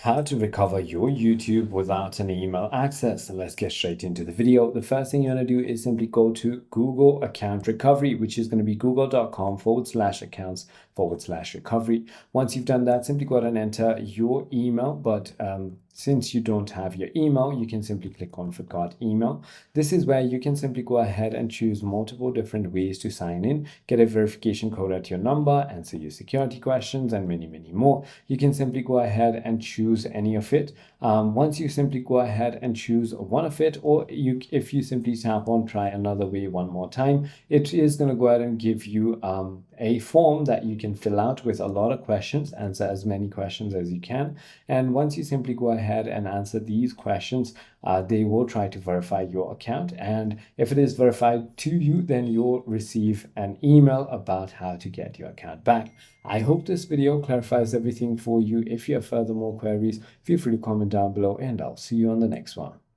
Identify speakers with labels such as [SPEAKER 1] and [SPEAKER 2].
[SPEAKER 1] How to recover your YouTube without an email access. So let's get straight into the video. The first thing you want to do is simply go to Google Account Recovery, which is going to be google.com/accounts/recovery. Once you've done that, simply go ahead and enter your email. But since you don't have your email, you can simply click on Forgot Email. This is where you can simply go ahead and choose multiple different ways to sign in, get a verification code at your number, answer your security questions, and many, many more. You can simply go ahead and choose any of it. Once you simply go ahead and choose one of it, or if you simply tap on try another way one more time, it is going to go ahead and give you a form that you can fill out with a lot of questions, answer as many questions as you can. And once you simply go ahead and answer these questions, they will try to verify your account. And if it is verified to you, then you'll receive an email about how to get your account back. I hope this video clarifies everything for you. If you have further more queries, feel free to comment down below and I'll see you on the next one.